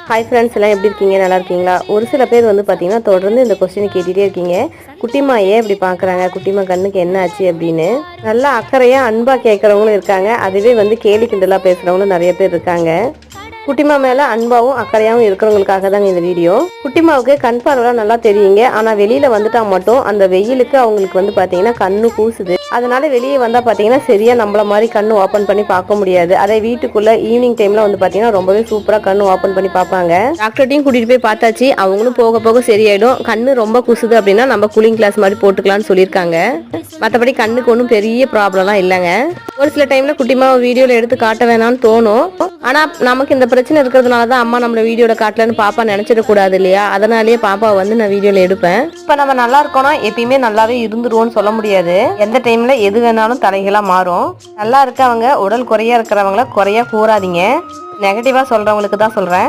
Hi friends, எல்லாம் எப்படி இருக்கீங்க? நல்லா இருக்கீங்களா? ஒரு சில பேர் வந்து பார்த்தீங்கன்னா தொடர்ந்து இந்த கொஸ்டின் கேட்டுகிட்டே இருக்கீங்க. குட்டிமா ஏன் இப்படி பார்க்குறாங்க, குட்டிமா கண்ணுக்கு என்ன ஆச்சு அப்படின்னு. நல்லா அக்கறையாக அன்பாக கேட்குறவங்களும் இருக்காங்க. அதுவே வந்து கேலி கிண்டலாக பேசுகிறவங்களும் நிறைய பேர் இருக்காங்க. குட்டிமா மேலே அன்பாவும் அக்கறையாகவும் இருக்கிறவங்களுக்காக தாங்க இந்த வீடியோ. குட்டிமாவுக்கு கண் பார்வைலாம் நல்லா தெரியுங்க. ஆனால் வெளியில் வந்துட்டா மட்டும் அந்த வெயிலுக்கு அவங்களுக்கு வந்து பார்த்தீங்கன்னா கண்ணு கூசுது. அதனால வெளியே வந்தால் பார்த்தீங்கன்னா சரியா நம்மள மாதிரி கண்ணு ஓப்பன் பண்ணி பார்க்க முடியாது. அதே வீட்டுக்குள்ள ஈவினிங் டைம்ல வந்து பார்த்தீங்கன்னா ரொம்பவே சூப்பராக கண்ணு ஓப்பன் பண்ணி பார்ப்பாங்க. டாக்டர்ட்டையும் கூட்டிட்டு போய் பார்த்தாச்சு. அவங்களும் போக போக சரியாயிடும். கண்ணு ரொம்ப குசுது அப்படின்னா நம்ம கூலிங் கிளாஸ் மாதிரி போட்டுக்கலாம்னு சொல்லியிருக்காங்க. மற்றபடி கண்ணுக்கு ஒன்றும் பெரிய ப்ராப்ளம்லாம் இல்லைங்க. ஒரு சில டைம்ல குட்டிமா வீடியோல எடுத்து காட்ட வேணாம்னு தோணும். ஆனா நமக்கு இந்த பிரச்சனை இருக்கிறதுனால தான் அம்மா நம்மள வீடியோல காட்டலன்னு பாப்பா நினைச்சிடக்கூடாது இல்லையா? அதனாலேயே பாப்பா வந்து நான் வீடியோல எடுப்பேன். இப்ப நம்ம நல்லா இருக்கோம்னா எப்பயுமே நல்லாவே இருந்துருவோம்னு சொல்ல முடியாது. எந்த டைம்ல எது வேணாலும் தலைகளா மாறும். நல்லா இருக்கவங்க உடல் குறையா இருக்கிறவங்கள குறையா கூறாதீங்க. நெகட்டிவா சொல்றவங்களுக்கு தான் சொல்றேன்.